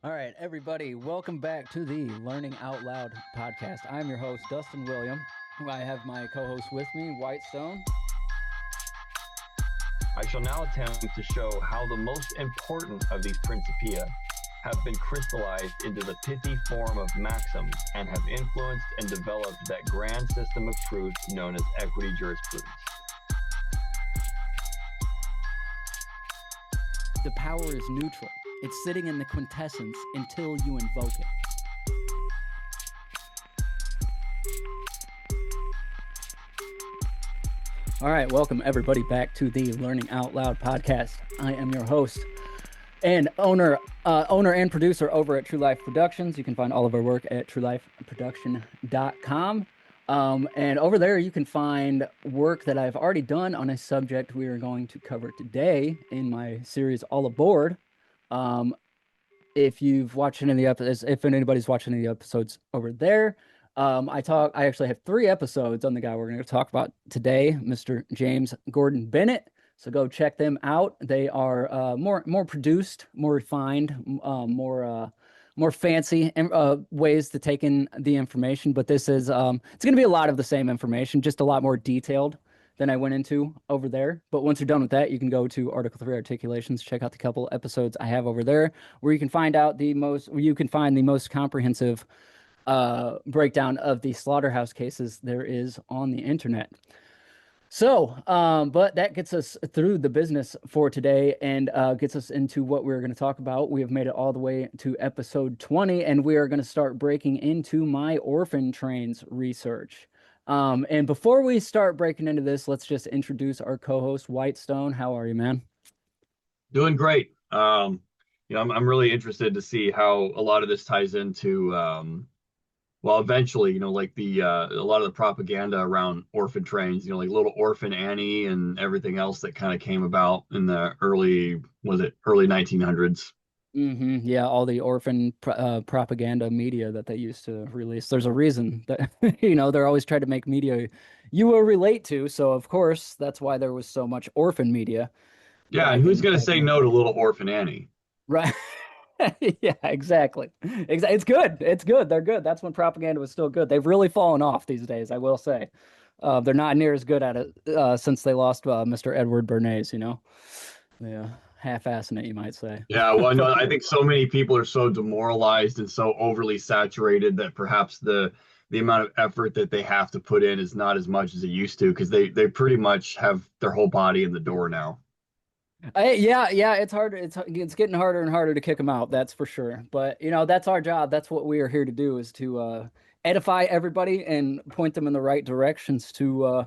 All right, everybody, welcome back to the Learning Out Loud podcast. I'm your host, Dustin William. I have my co-host with me, Whitestone. I shall now attempt to show how the most important of these principia have been crystallized into the pithy form of maxims and have influenced and developed that grand system of truth known as equity jurisprudence. The power is neutral. It's sitting in the quintessence until you invoke it. All right, welcome everybody back to the Learning Out Loud podcast. I am your host and owner and producer over at True Life Productions. You can find all of our work at truelifeproduction.com. And over there, you can find work that I've already done on a subject we are going to cover today in my series All Aboard. If you've watched any of the episodes, if anybody's watched any of the episodes over there, I actually have 3 episodes on the guy we're going to talk about today, Mr. James Gordon Bennett. So go check them out. They are more produced, more refined, more fancy ways to take in the information. But this is it's going to be a lot of the same information, just a lot more detailed than I went into over there. But once you're done with that, you can go to Article 3 Articulations, check out the couple episodes I have over there, where you can find the most comprehensive breakdown of the slaughterhouse cases there is on the internet. So, but that gets us through the business for today and gets us into what we're going to talk about. We have made it all the way to episode 20, and we are going to start breaking into my Orphan Trains research. And before we start breaking into this, let's just introduce our co-host, Whitestone. How are you, man? Doing great. I'm really interested to see how a lot of this ties into, eventually, like a lot of the propaganda around orphan trains, like little Orphan Annie and everything else that kind of came about in the early 1900s. Yeah, all the orphan propaganda media that they used to release. There's a reason that, they're always trying to make media you will relate to. So, of course, that's why there was so much orphan media. Yeah, and who's going to say no to little Orphan Annie? Right. Yeah, exactly. It's good. It's good. They're good. That's when propaganda was still good. They've really fallen off these days, I will say. They're not near as good at it since they lost Mr. Edward Bernays, Yeah. Half-assing it, you might say. Yeah, well, no, I think so many people are so demoralized and so overly saturated that perhaps the amount of effort that they have to put in is not as much as it used to, because they pretty much have their whole body in the door now. Yeah, it's hard. It's getting harder and harder to kick them out. That's for sure. But that's our job. That's what we are here to do, is to edify everybody and point them in the right directions to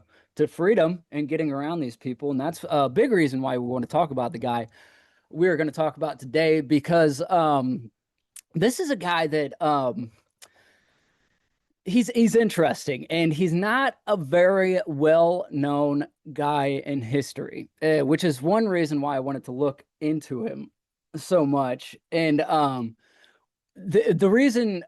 freedom and getting around these people. And that's a big reason why we want to talk about the guy we're going to talk about today, because this is a guy that he's interesting, and he's not a very well-known guy in history, which is one reason why I wanted to look into him so much. And the reason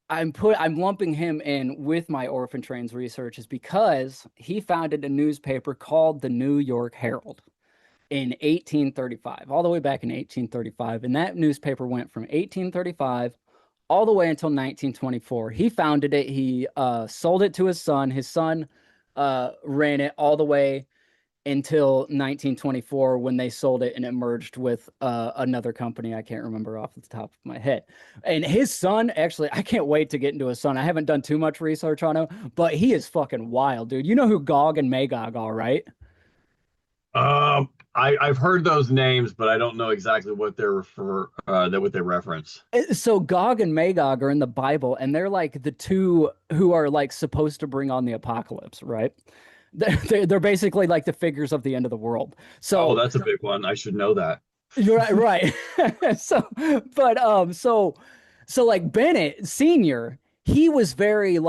I'm lumping him in with my Orphan Trains research is because he founded a newspaper called the New York Herald in 1835, all the way back in 1835. And that newspaper went from 1835 all the way until 1924. He founded it. He sold it to his son. His son ran it all the way until 1924, when they sold it and it merged with another company I can't remember off the top of my head. And his son, actually, I can't wait to get into his son. I haven't done too much research on him, but he is fucking wild, dude. You know who Gog and Magog are, right? I've heard those names, but I don't know exactly what what they reference. So Gog and Magog are in the Bible, and they're like the two who are like supposed to bring on the apocalypse, right? They're basically like the figures of the end of the world. So that's a big one. I should know that. You're right. So like Bennett Senior, he was very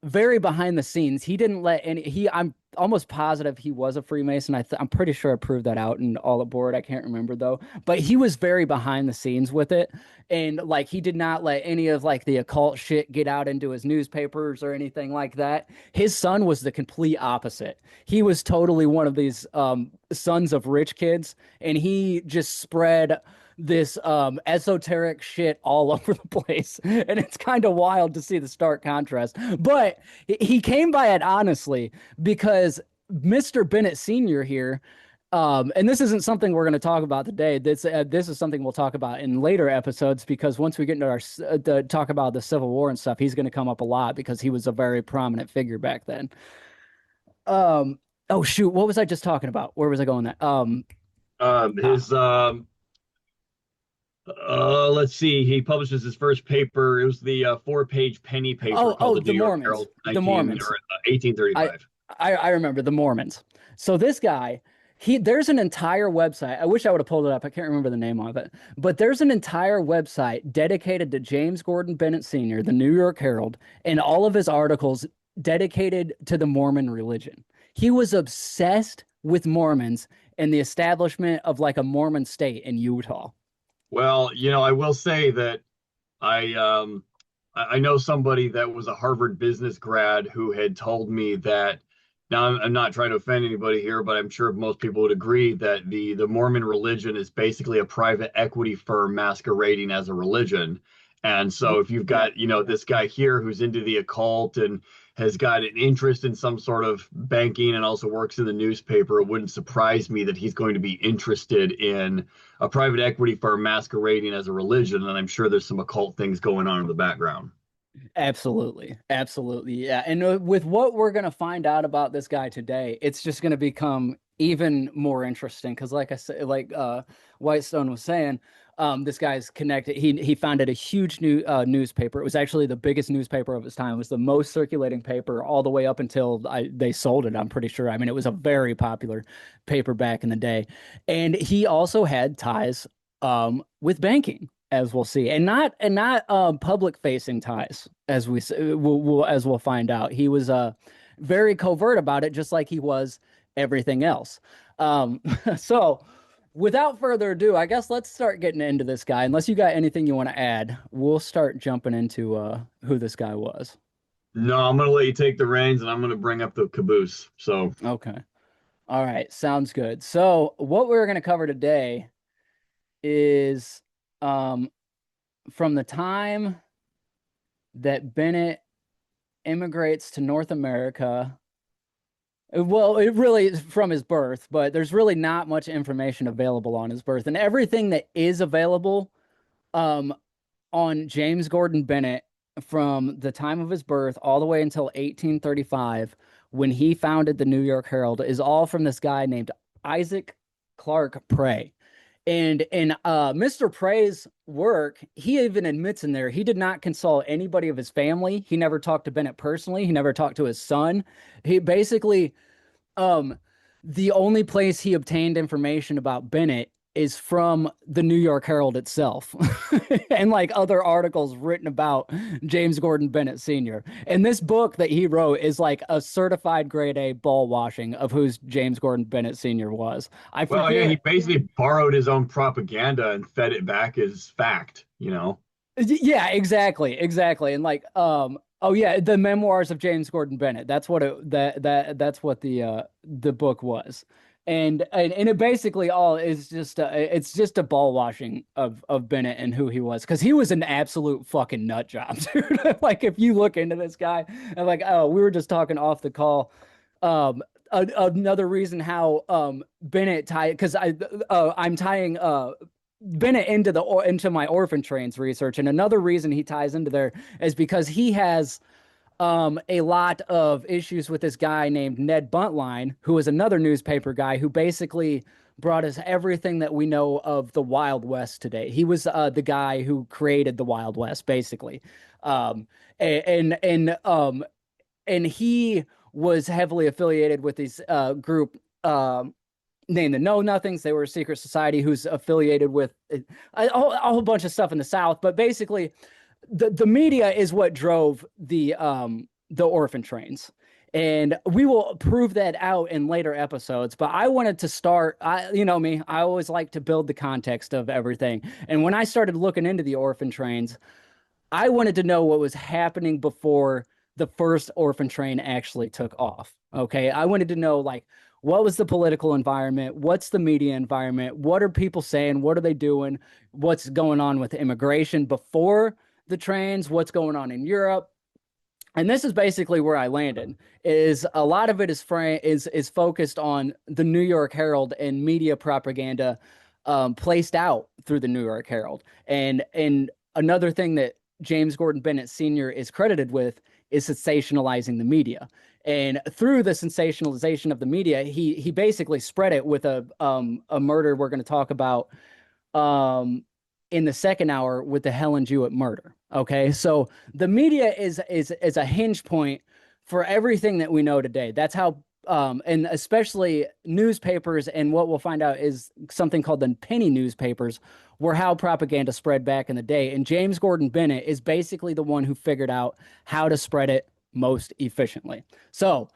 very behind the scenes. He didn't let I'm almost positive he was a Freemason. I'm pretty sure I proved that out in All Aboard. I can't remember though, but he was very behind the scenes with it. And like, he did not let any of like the occult shit get out into his newspapers or anything like that. His son was the complete opposite. He was totally one of these sons of rich kids, and he just spread this esoteric shit all over the place. And it's kind of wild to see the stark contrast. But he came by it honestly because Mr. Bennett Sr. here, and this isn't something we're going to talk about today. This is something we'll talk about in later episodes because once we get into our talk about the Civil War and stuff, he's going to come up a lot because he was a very prominent figure back then. Oh shoot, what was I just talking about? Where was I going? That His let's see. He publishes his first paper. It was the four-page penny paper called the the New York Mormons, Herald, the 19 Mormons. or I 1835. I remember the Mormons. So this guy, there's an entire website. I wish I would have pulled it up. I can't remember the name of it, but there's an entire website dedicated to James Gordon Bennett Sr., the New York Herald, and all of his articles dedicated to the Mormon religion. He was obsessed with Mormons and the establishment of like a Mormon state in Utah. Well, I will say that I know somebody that was a Harvard business grad who had told me that. Now, I'm not trying to offend anybody here, but I'm sure most people would agree that the Mormon religion is basically a private equity firm masquerading as a religion. And so if you've got, this guy here who's into the occult and has got an interest in some sort of banking and also works in the newspaper, it wouldn't surprise me that he's going to be interested in a private equity firm masquerading as a religion. And I'm sure there's some occult things going on in the background. Absolutely. Absolutely. Yeah. And with what we're going to find out about this guy today, it's just going to become even more interesting because like I said, like Whitestone was saying, this guy's connected. He founded a huge newspaper. It was actually the biggest newspaper of its time. It was the most circulating paper all the way up until they sold it, I'm pretty sure. I mean, it was a very popular paper back in the day. And he also had ties with banking, as we'll see, and not public facing ties, as we'll find out. He was very covert about it, just like he was everything else. So without further ado, I guess let's start getting into this guy. Unless you got anything you want to add, we'll start jumping into who this guy was. No, I'm going to let you take the reins and I'm going to bring up the caboose. So, Okay. All right, sounds good. So what we're going to cover today is um, from the time that Bennett immigrates to North America. Well, it really is from his birth, but there's really not much information available on his birth. And everything that is available um, on James Gordon Bennett from the time of his birth all the way until 1835, when he founded the New York Herald, is all from this guy named Isaac Clark Prey. And in Mr. Prey's work, he even admits in there he did not consult anybody of his family. He never talked to Bennett personally. He never talked to his son. He basically, the only place he obtained information about Bennett is from the New York Herald itself and like other articles written about James Gordon Bennett Sr. And this book that he wrote is like a certified grade A ball washing of who James Gordon Bennett Sr. was. I well, yeah, he forget. basically borrowed his own propaganda and fed it back as fact. Yeah, exactly. And like, oh yeah, the memoirs of James Gordon Bennett. That's what that's what the book was. And it basically all is just it's just a ball washing of Bennett and who he was because he was an absolute fucking nut job, dude. Like if you look into this guy and like we were just talking off the call, another reason how Bennett tied because I'm tying Bennett into my Orphan Trains research, and another reason he ties into there is because he has a lot of issues with this guy named Ned Buntline, who is another newspaper guy who basically brought us everything that we know of the Wild West today. He was the guy who created the Wild West, basically, and he was heavily affiliated with this group named the Know Nothings. They were a secret society who's affiliated with a whole bunch of stuff in the South, but basically the media is what drove the Orphan Trains, and we will prove that out in later episodes. But I wanted to start. You know me, I always like to build the context of everything. And when I started looking into the Orphan Trains, I wanted to know what was happening before the first Orphan Train actually took off. Okay, I wanted to know like what was the political environment? What's the media environment? What are people saying? What are they doing? What's going on with immigration before the trains? What's going on in Europe? And this is basically where I landed. Is a lot of it is focused on the New York Herald and media propaganda placed out through the New York Herald. And another thing that James Gordon Bennett Sr. is credited with is sensationalizing the media. And through the sensationalization of the media, he basically spread it with a murder we're going to talk about um, in the second hour with the Helen Jewett murder. Okay, so the media is a hinge point for everything that we know today. That's how, and especially newspapers, and what we'll find out is something called the penny newspapers, were how propaganda spread back in the day. And James Gordon Bennett is basically the one who figured out how to spread it most efficiently. So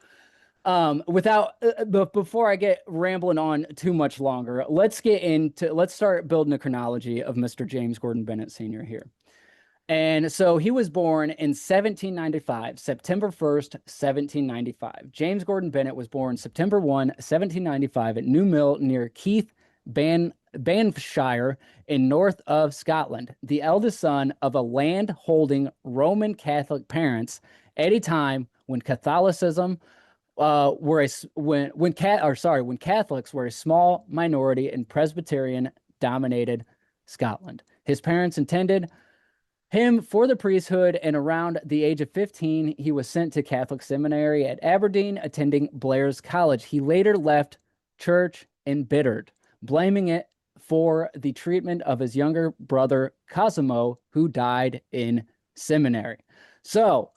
but before I get rambling on too much longer, let's start building a chronology of Mr. James Gordon Bennett Sr. here. And so he was born in 1795, September 1st, 1795. James Gordon Bennett was born September 1, 1795 at New Mill near Banffshire in north of Scotland, the eldest son of a land-holding Roman Catholic parents at a time when Catholicism were a when Catholics were a small minority in Presbyterian dominated Scotland. His parents intended him for the priesthood, and around the age of 15, he was sent to Catholic seminary at Aberdeen, attending Blair's College. He later left church embittered, blaming it for the treatment of his younger brother Cosimo, who died in seminary. So,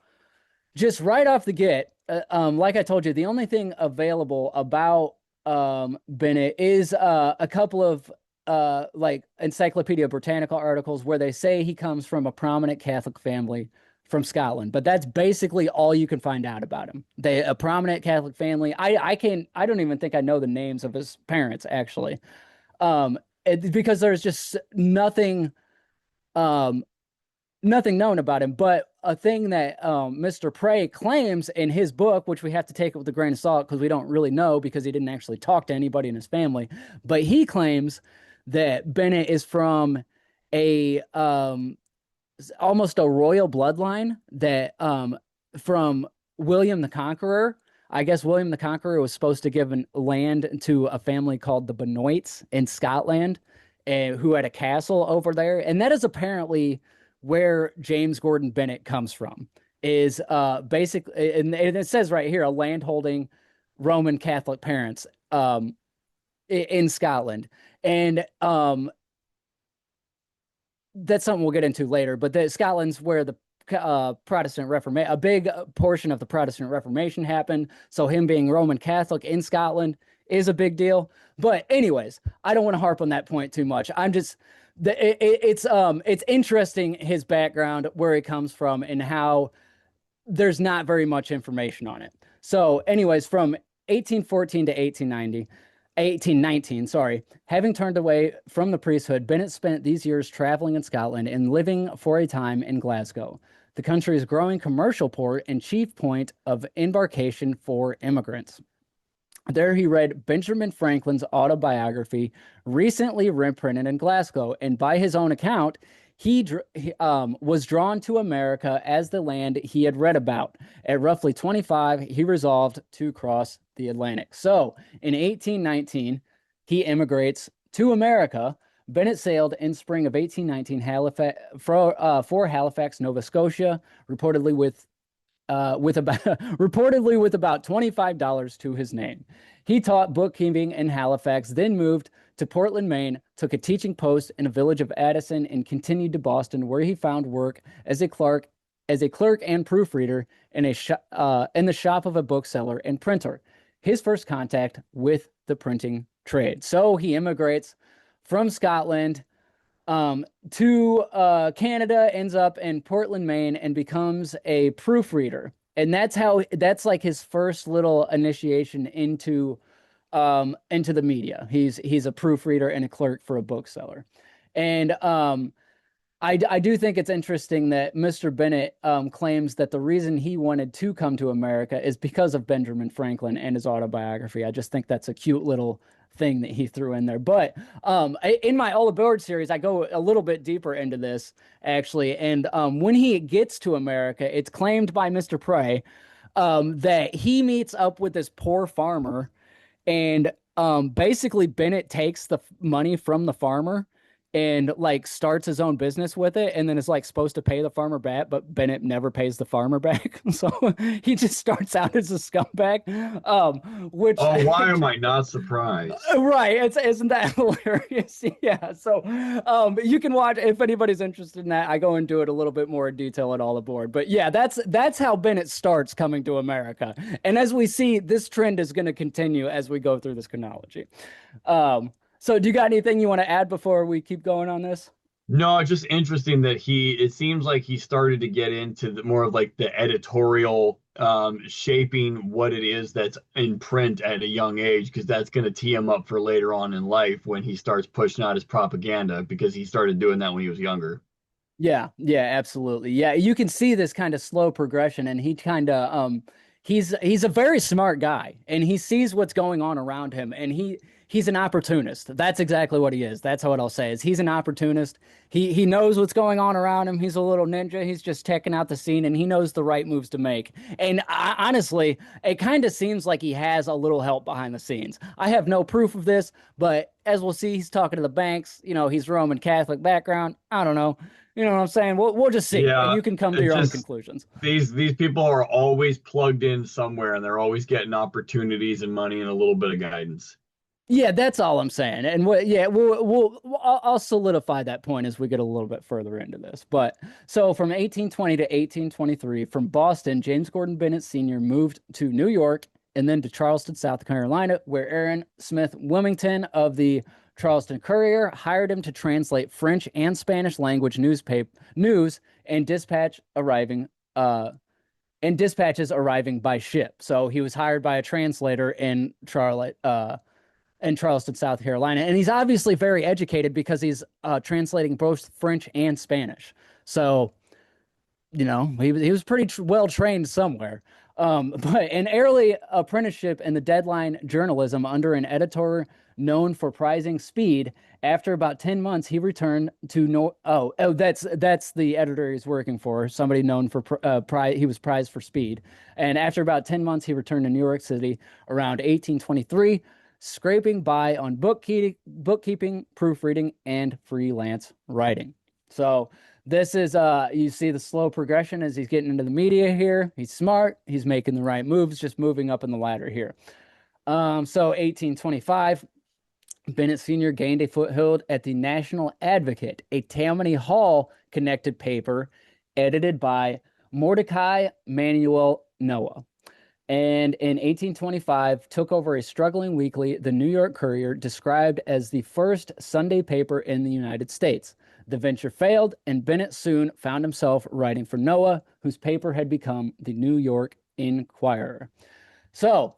just right off the get, like I told you, the only thing available about Bennett is a couple of like Encyclopedia Britannica articles where they say he comes from a prominent Catholic family from Scotland, but that's basically all you can find out about him. A prominent Catholic family. I don't even think I know the names of his parents actually, because there's just um, nothing known about him. But a thing that Mr. Prey claims in his book, which we have to take it with a grain of salt because we don't really know because he didn't actually talk to anybody in his family, but he claims that Bennett is from a almost a royal bloodline that from William the Conqueror. I guess William the Conqueror was supposed to give land to a family called the Benoits in Scotland, and who had a castle over there. And that is apparently where James Gordon Bennett comes from. Is basically, and it says right here, a landholding Roman Catholic parents in Scotland. And that's something we'll get into later. But Scotland's where the Protestant Reformation, a big portion of the Protestant Reformation happened. So him being Roman Catholic in Scotland is a big deal. But anyways, I don't want to harp on that point too much. I'm just it's interesting his background, where he comes from, and how there's not very much information on it. So, anyways, from 1814 to 1819, sorry. Having turned away from the priesthood, Bennett spent these years traveling in Scotland and living for a time in Glasgow, the country's growing commercial port and chief point of embarkation for immigrants. There he read Benjamin Franklin's autobiography, recently reprinted in Glasgow, and by his own account, he was drawn to America as the land he had read about. At roughly 25, he resolved to cross the Atlantic. So, in 1819, he immigrates to America. Bennett sailed in spring of 1819 for Halifax, Nova Scotia, reportedly with about $25 to his name. He taught bookkeeping in Halifax, then moved to Portland, Maine, took a teaching post in a village of Addison, and continued to Boston, where he found work as a clerk and proofreader in the shop of a bookseller and printer. His first contact with the printing trade. So he immigrates from Scotland to Canada, ends up in Portland, Maine, and becomes a proofreader. And that's like his first little initiation into the media. He's a proofreader and a clerk for a bookseller. And I do think it's interesting that Mr. Bennett claims that the reason he wanted to come to America is because of Benjamin Franklin and his autobiography. I just think that's a cute little thing that he threw in there. But in my All Aboard series, I go a little bit deeper into this actually. And when he gets to America, it's claimed by Mr. Prey that he meets up with this poor farmer, and basically Bennett takes the money from the farmer and like starts his own business with it, and then is like supposed to pay the farmer back, but Bennett never pays the farmer back. So he just starts out as a scumbag. Which Oh, why am I not surprised? right, isn't that hilarious? Yeah. So you can watch if anybody's interested in that. I go into it a little bit more in detail at All Aboard. But yeah, that's how Bennett starts coming to America. And as we see, this trend is going to continue as we go through this chronology. So do you got anything you want to add before we keep going on this? No, it's just interesting that it seems like he started to get into the more of like the editorial shaping what it is that's in print at a young age, because that's going to tee him up for later on in life when he starts pushing out his propaganda, because he started doing that when he was younger. Yeah, yeah, absolutely. Yeah, you can see this kind of slow progression, and he kind of he's a very smart guy, and he sees what's going on around him, and he's an opportunist. That's exactly what he is. That's what I'll say is he's an opportunist. He knows what's going on around him. He's a little ninja. He's just checking out the scene, and he knows the right moves to make. And honestly, it kind of seems like he has a little help behind the scenes. I have no proof of this, but as we'll see, he's talking to the banks. He's Roman Catholic background. I don't know. You know what I'm saying? We'll just see, and Yeah, you can come to it's your own just conclusions. these people are always plugged in somewhere, and they're always getting opportunities and money and a little bit of guidance. Yeah, that's all I'm saying. And yeah, I'll solidify that point as we get a little bit further into this. But so from 1820 to 1823, from Boston, James Gordon Bennett Sr. moved to New York and then to Charleston, South Carolina, where Aaron Smith Wilmington of the Charleston Courier hired him to translate French and Spanish language news and dispatches arriving by ship. So he was hired by a translator in Charleston, South Carolina. And he's obviously very educated because he's translating both French and Spanish. So, he was pretty well trained somewhere. But an early apprenticeship in the deadline journalism under an editor known for prizing speed. After about 10 months, he returned to that's the editor he's working for, somebody known for he was prized for speed. And after about 10 months, he returned to New York City around 1823, scraping by on bookkeeping, proofreading, and freelance writing. So this is you see the slow progression as he's getting into the media here. He's smart, he's making the right moves, just moving up in the ladder here. So 1825, Bennett Sr. gained a foothold at the National Advocate, a Tammany Hall connected paper edited by Mordecai Manuel Noah, and in 1825 took over a struggling weekly, the New York Courier, described as the first Sunday paper in the United States. The venture failed, and Bennett soon found himself writing for Noah, whose paper had become the New York Inquirer. So,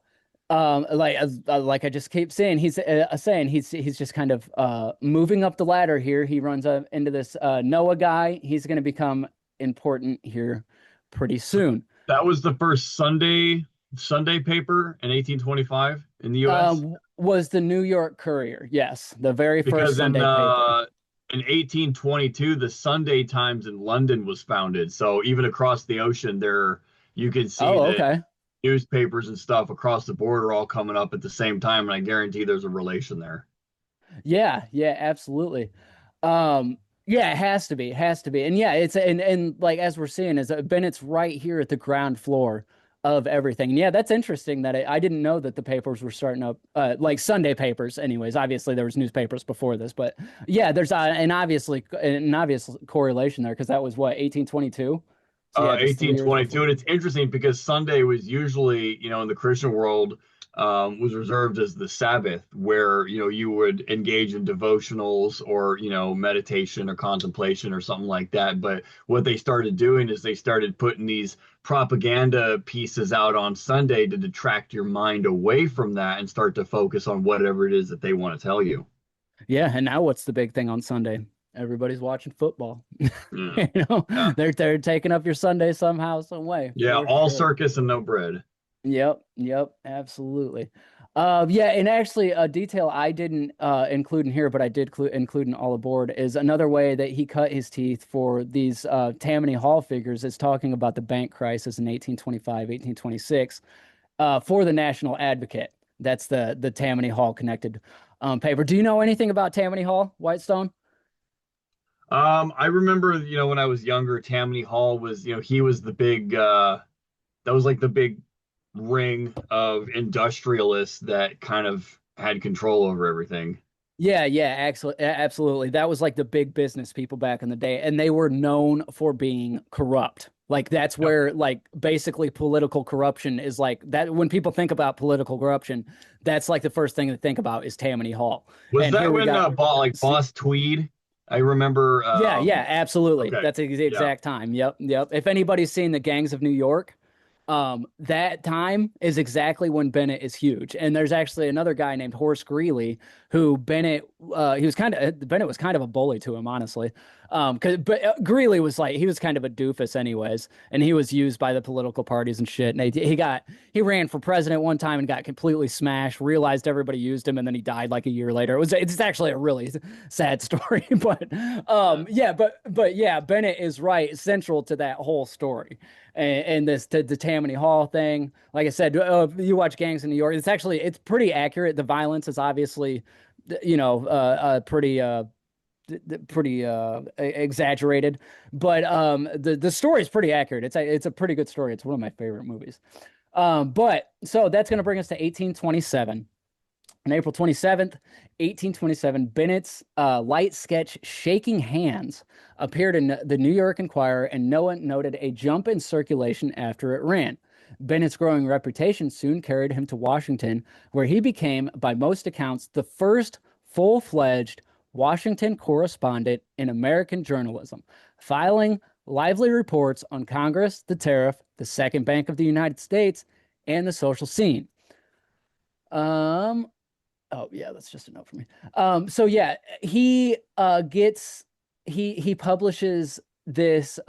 like I just keep saying, he's just kind of moving up the ladder here. He runs up into this Noah guy. He's going to become important here pretty soon. That was the first Sunday paper in 1825 in the U.S. Was the New York Courier. Yes, the very first Because Sunday paper. in 1822, the Sunday Times in London was founded. So even across the ocean, there you can see Oh, that okay. newspapers and stuff across the board are all coming up at the same time, and I guarantee there's a relation there. Yeah, yeah, absolutely. Yeah, it has to be, it has to be. And yeah, and like as we're seeing is Bennett's right here at the ground floor of everything. And yeah, that's interesting that I didn't know that the papers were starting up like Sunday papers anyways. Obviously there was newspapers before this, but yeah, there's an obvious correlation there because that was what 1822. So yeah, just 3 years 1822, before. and it's interesting because Sunday was usually, in the Christian world, was reserved as the Sabbath, where you would engage in devotionals or meditation or contemplation or something like that. But what they started doing is they started putting these propaganda pieces out on Sunday to detract your mind away from that and start to focus on whatever it is that they want to tell you. Yeah, and now what's the big thing on Sunday? everybody's watching football. Yeah. You know, Yeah. they're taking up your Sunday somehow, some way, Yeah. for All sure. circus and no bread. Yep, absolutely. Yeah, and actually, a detail I didn't include in here, but I did include in All Aboard is another way that he cut his teeth for these Tammany Hall figures is talking about the bank crisis in 1825, 1826 for the National Advocate. That's the Tammany Hall connected paper. Do you know anything about Tammany Hall, Whitestone? I remember, when I was younger, Tammany Hall was, he was the big, that was like the big ring of industrialists that kind of had control over everything. Yeah, actually, absolutely. That was like the big business people back in the day, and they were known for being corrupt. Like that's Yep. where like basically political corruption is like that. When people think about political corruption, that's like the first thing to think about is Tammany Hall. Was And here that we when got, Boss Tweed? I remember. yeah, absolutely. Okay. That's the Yeah. exact time. Yep. If anybody's seen the Gangs of New York, that time is exactly when Bennett is huge. And there's actually another guy named Horace Greeley who Bennett was kind of a bully to him, honestly. But Greeley was like, he was kind of a doofus anyways, and he was used by the political parties and shit. And he ran for president one time and got completely smashed, realized everybody used him, and then he died like a year later. It's actually a really sad story, but Yeah. yeah, Bennett is right, central to that whole story and this the Tammany Hall thing. Like I said, you watch Gangs in New York. It's pretty accurate. The violence is obviously, pretty exaggerated, but the story is pretty accurate. It's a pretty good story. It's one of my favorite movies. But so that's going to bring us to 1827. On April 27th, 1827, Bennett's light sketch Shaking Hands appeared in the New York Enquirer, and Noah noted a jump in circulation after it ran. Bennett's growing reputation soon carried him to Washington, where he became, by most accounts, the first full fledged Washington correspondent in American journalism, filing lively reports on Congress, the tariff, the Second Bank of the United States, and the social scene. Um, Oh yeah, that's just a note for me. So yeah, he gets he publishes this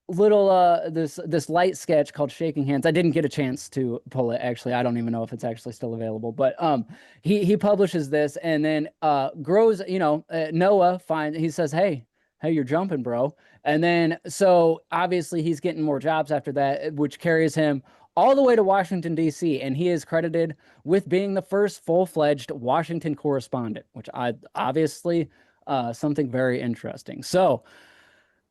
little this light sketch called Shaking Hands. I didn't get a chance to pull it actually. I don't even know if it's actually still available, but he publishes this and then grows, Noah finds he says, "Hey, you're jumping, bro." And then so obviously he's getting more jobs after that, which carries him all the way to Washington D.C. and he is credited with being the first full-fledged Washington correspondent, which I obviously something very interesting. So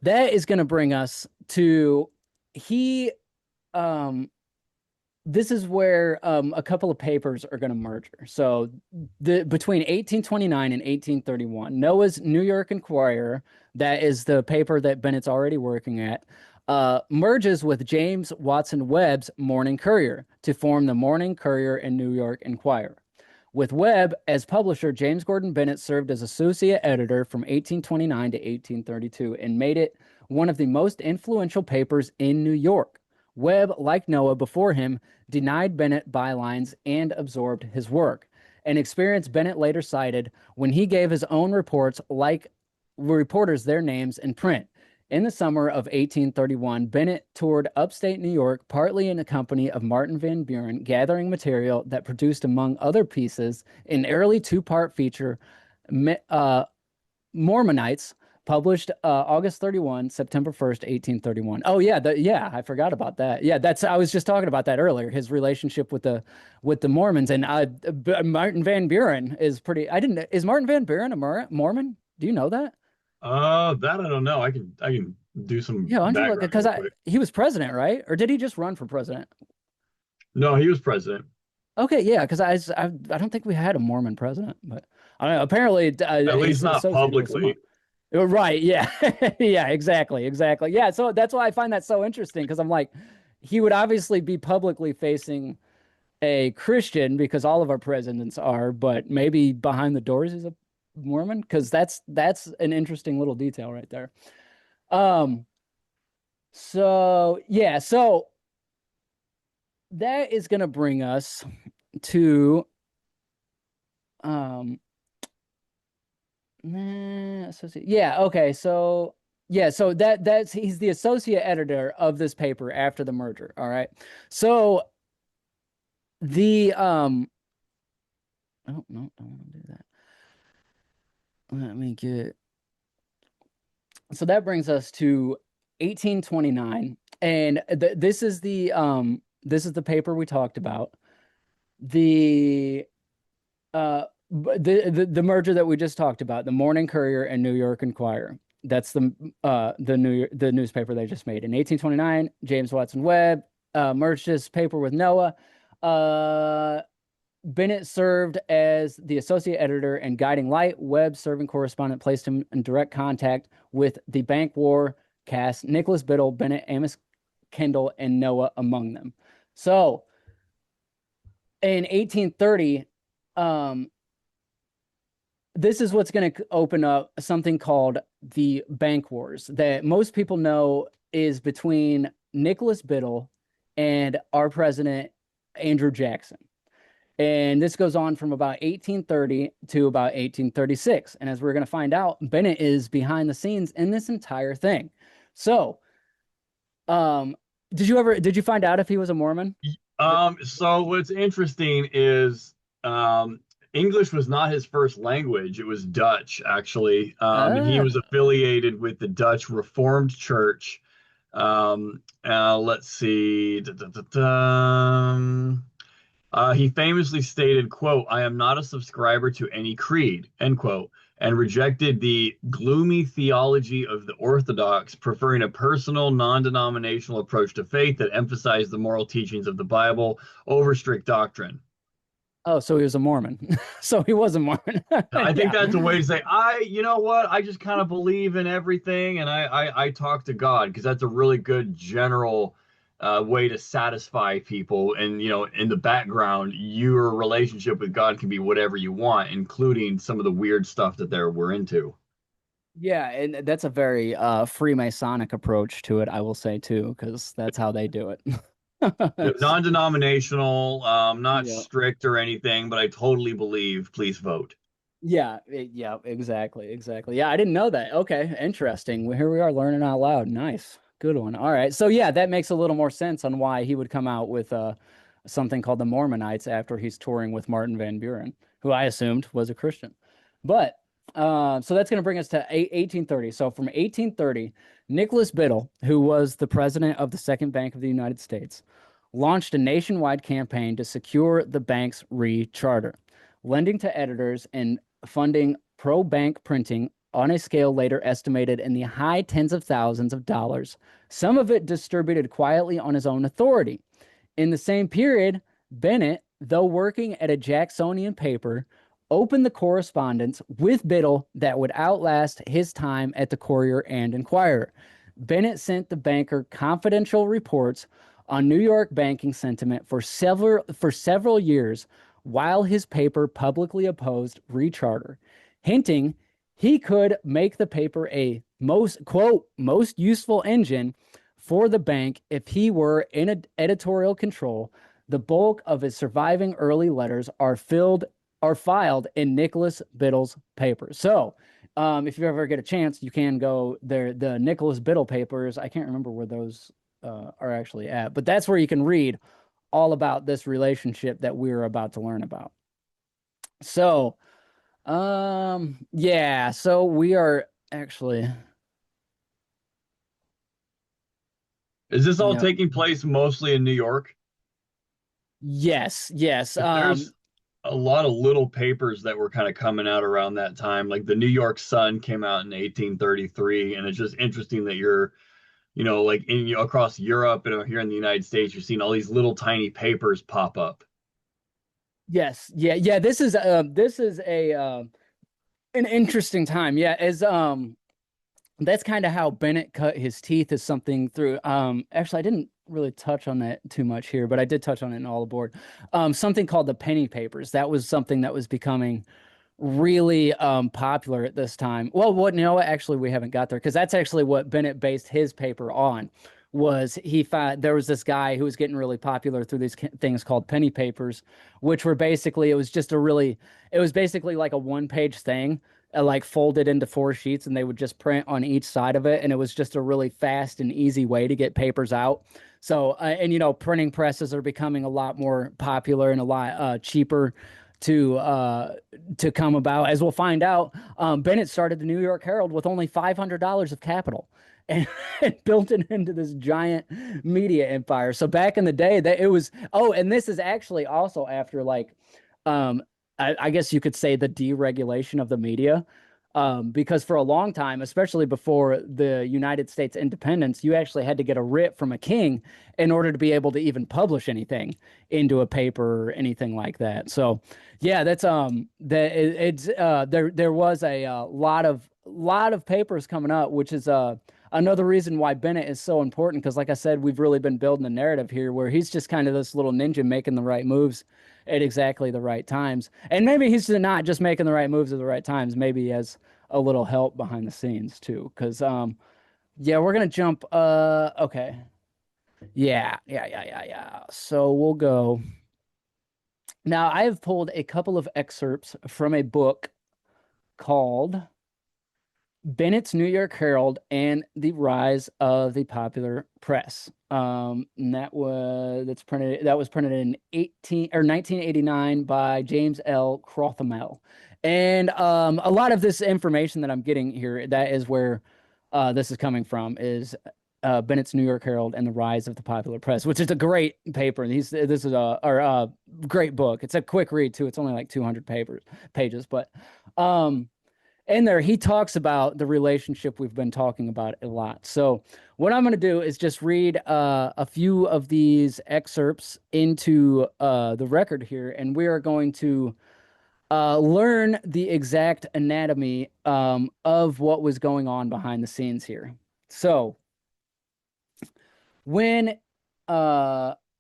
that is going to bring us to he. Um, this is where a couple of papers are going to merge. So between 1829 and 1831, Noah's New York Enquirer, that is the paper that Bennett's already working at, merges with James Watson Webb's Morning Courier to form the Morning Courier and New York Enquirer. With Webb as publisher, James Gordon Bennett served as associate editor from 1829 to 1832 and made it one of the most influential papers in New York. Webb, like Noah before him, denied Bennett bylines and absorbed his work, an experience Bennett later cited when he gave his own reports like reporters their names in print. In the summer of 1831, Bennett toured upstate New York, partly in the company of Martin Van Buren, gathering material that produced, among other pieces, an early two-part feature, Mormonites, published August 31, September 1st, 1831. Oh yeah, I forgot about that. Yeah, I was just talking about that earlier, his relationship with the Mormons and Martin Van Buren is pretty I didn't is Martin Van Buren a Mormon? Do you know that? That I don't know. I can do some Yeah, why don't you look background because real I quick. he was president, right? Or did he just run for president? No, he was president. Okay, yeah, because I don't think we had a Mormon president, but I don't know. Apparently, At least he's not associated with some. publicly. Right, yeah. Yeah, exactly. Yeah, so that's why I find that so interesting because I'm like, he would obviously be publicly facing a Christian because all of our presidents are, but maybe behind the doors he's a Mormon because that's an interesting little detail right there. Um, so yeah, so that is gonna bring us to um Associate. Yeah, okay. So yeah, so that's he's the associate editor of this paper after the merger. All right. So the oh no, don't want to do that. Let me get so that brings us to 1829. And this is the paper we talked about. The the merger that we just talked about, the Morning Courier and New York Enquirer. That's the newspaper they just made in 1829. James Watson Webb merged his paper with Noah. Uh, Bennett served as the associate editor and guiding light. Webb's serving correspondent placed him in direct contact with the bank war cast, Nicholas Biddle, Bennett, Amos Kendall, and Noah among them. So in 1830, um, this is what's going to open up something called the bank wars that most people know is between Nicholas Biddle and our president, Andrew Jackson. And this goes on from about 1830 to about 1836. And as we're going to find out, Bennett is behind the scenes in this entire thing. So, um, did you find out if he was a Mormon? So what's interesting is English was not his first language. It was Dutch, actually. And he Ah, was affiliated with the Dutch Reformed Church. Let's see. He famously stated, quote, "I am not a subscriber to any creed," end quote, and rejected the gloomy theology of the Orthodox, preferring a personal, non-denominational approach to faith that emphasized the moral teachings of the Bible over strict doctrine. oh, so he was a Mormon. So he was a Mormon. I think Yeah. that's a way to say, you know what, I just kind of believe in everything, and I talk to God, because that's a really good general way to satisfy people. And in the background, your relationship with God can be whatever you want, including some of the weird stuff that we're into. Yeah, and that's a very Freemasonic approach to it, I will say too, because that's how they do it. Non-denominational, not Yeah. strict or anything, but I totally believe. Please vote. Yeah, yeah, exactly, exactly. Yeah, I didn't know that. Okay, interesting. Well, here we are learning out loud. Nice. Good one. All right. So yeah, that makes a little more sense on why he would come out with something called the Mormonites after he's touring with Martin Van Buren, who I assumed was a Christian. But so that's going to bring us to 1830. So from 1830, Nicholas Biddle, who was the president of the Second Bank of the United States, launched a nationwide campaign to secure the bank's re-charter, lending to editors and funding pro-bank printing on a scale later estimated in the high tens of thousands of dollars, some of it distributed quietly on his own authority. In the same period, Bennett, though working at a Jacksonian paper, opened the correspondence with Biddle that would outlast his time at the Courier and Enquirer. Bennett sent the banker confidential reports on New York banking sentiment for several years while his paper publicly opposed recharter, hinting he could make the paper a most useful engine for the bank if he were in editorial control. The bulk of his surviving early letters are filed in Nicholas Biddle's papers. So, if you ever get a chance, you can go there. The Nicholas Biddle papers. I can't remember where those are actually at, but that's where you can read all about this relationship that we're about to learn about. So, yeah, so we are actually, Is this all yeah, taking place mostly in New York? yes, yes. There's a lot of little papers that were kind of coming out around that time. Like the New York Sun came out in 1833, and it's just interesting that like across Europe and here in the United States, you're seeing all these little tiny papers pop up. Yes, yeah, yeah. This is a an interesting time. Yeah, as that's kind of how Bennett cut his teeth is something through. Actually, I didn't really touch on that too much here, but I did touch on it in All Aboard. Something called the penny papers. That was something that was becoming really popular at this time. Well, actually we haven't got there because that's actually what Bennett based his paper on. Was he found there was this guy who was getting really popular through these things called penny papers, which were basically it was basically like a one-page thing like folded into 4 sheets, and they would just print on each side of it. And it was just a really fast and easy way to get papers out. So, and printing presses are becoming a lot more popular and a lot cheaper to come about. As we'll find out, Bennett started the New York Herald with only $500 of capital. And, and built it into this giant media empire. So back in the day, that it was. Oh, and this is actually also after like, um, I guess you could say the deregulation of the media, because for a long time, especially before the United States independence, you actually had to get a writ from a king in order to be able to even publish anything into a paper or anything like that. So, yeah, that's it's there was a lot of papers coming up, which is another reason why Bennett is so important. Because, like I said, we've really been building a narrative here where he's just kind of this little ninja making the right moves at exactly the right times. And maybe he's not just making the right moves at the right times. Maybe he has a little help behind the scenes too. Because yeah, we're gonna jump. Okay. Yeah. So we'll go. Now I have pulled a couple of excerpts from a book called Bennett's New York Herald and the Rise of the Popular Press. And that was printed in 1989 by James L. Crothamel. And a lot of this information that I'm getting here, that is where this is coming from, is Bennett's New York Herald and the Rise of the Popular Press, which is a great paper. This is a great book. It's a quick read too. It's only like 200 pages, but in there, he talks about the relationship we've been talking about a lot. So what I'm going to do is just read a few of these excerpts into the record here, and we are going to learn the exact anatomy of what was going on behind the scenes here. So when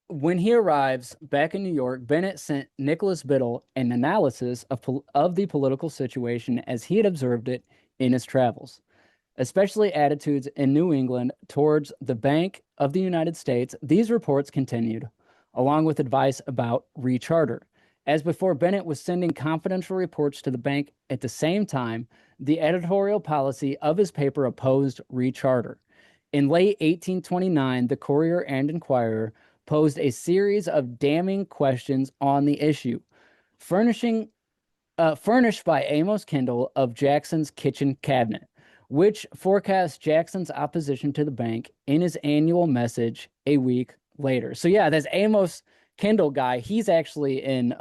when he arrives back in New York, Bennett sent Nicholas Biddle an analysis of the political situation as he had observed it in his travels, especially attitudes in New England towards the Bank of the United States. These reports continued, along with advice about recharter. As before, Bennett was sending confidential reports to the bank at the same time. The editorial policy of his paper opposed recharter. In late 1829, the Courier and Enquirer posed a series of damning questions on the issue, furnished by Amos Kendall of Jackson's Kitchen Cabinet, which forecast Jackson's opposition to the bank in his annual message a week later. So yeah, there's Amos Kendall guy. He's actually in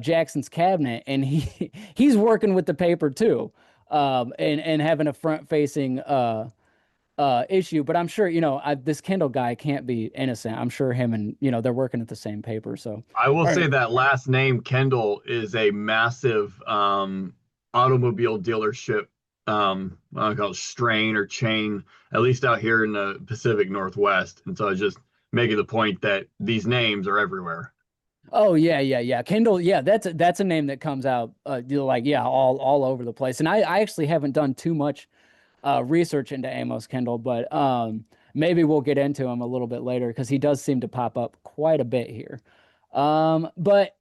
Jackson's cabinet, and he's working with the paper too, and having a front-facing issue. But I'm sure this Kendall guy can't be innocent. I'm sure him and they're working at the same paper. So I will all say right. that last name Kendall is a massive automobile dealership, I don't call it strain or chain, at least out here in the Pacific Northwest. And so I was just making the point that these names are everywhere. Oh yeah. Kendall, yeah, that's a name that comes out all over the place. And I actually haven't done too much research into Amos Kendall, but maybe we'll get into him a little bit later because he does seem to pop up quite a bit here. But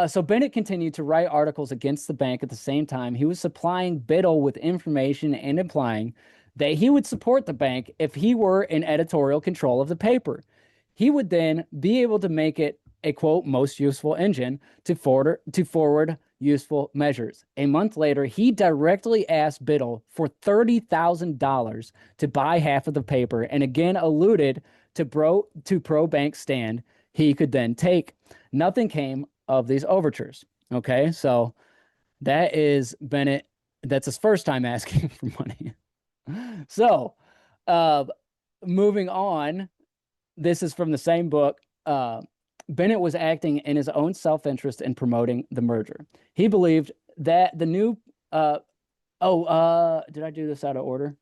so Bennett continued to write articles against the bank at the same time. He was supplying Biddle with information and implying that he would support the bank if he were in editorial control of the paper. He would then be able to make it a quote most useful engine to forward useful measures. A month later, he directly asked Biddle for $30,000 to buy half of the paper, and again alluded to pro bank stand he could then take. Nothing came of these overtures. Okay, so that is Bennett. That's his first time asking for money. So, moving on. This is from the same book. Bennett was acting in his own self-interest in promoting the merger. He believed that the new did I do this out of order?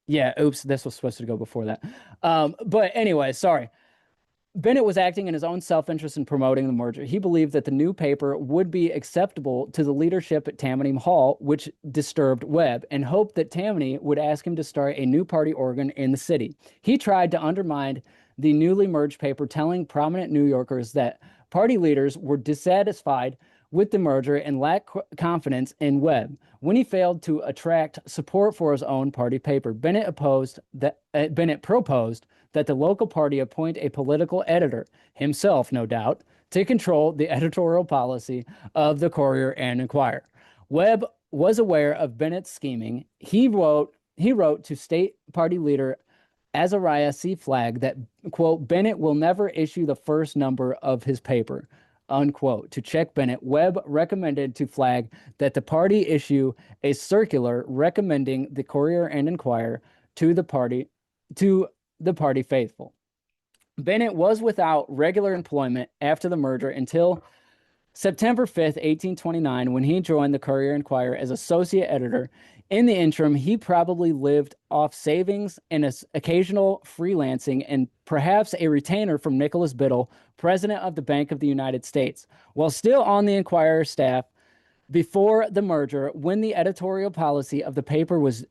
Yeah, oops, this was supposed to go before that. But anyway, sorry. Bennett was acting in his own self-interest in promoting the merger. He believed that the new paper would be acceptable to the leadership at Tammany Hall, which disturbed Webb, and hoped that Tammany would ask him to start a new party organ in the city. He tried to undermine the newly merged paper, telling prominent New Yorkers that party leaders were dissatisfied with the merger and lacked confidence in Webb. When he failed to attract support for his own party paper, Bennett proposed that the local party appoint a political editor, himself, no doubt, to control the editorial policy of the Courier and Enquirer. Webb was aware of Bennett's scheming. He wrote to state party leader Azariah C. Flagg that, quote, Bennett will never issue the first number of his paper, unquote. To check Bennett, Webb recommended to Flagg that the party issue a circular recommending the Courier and Enquirer to the party faithful. Bennett was without regular employment after the merger until September 5th, 1829, when he joined the Courier Enquirer as associate editor. In the interim, he probably lived off savings and occasional freelancing and perhaps a retainer from Nicholas Biddle, president of the Bank of the United States. While still on the Enquirer staff, before the merger, when the editorial policy of the paper was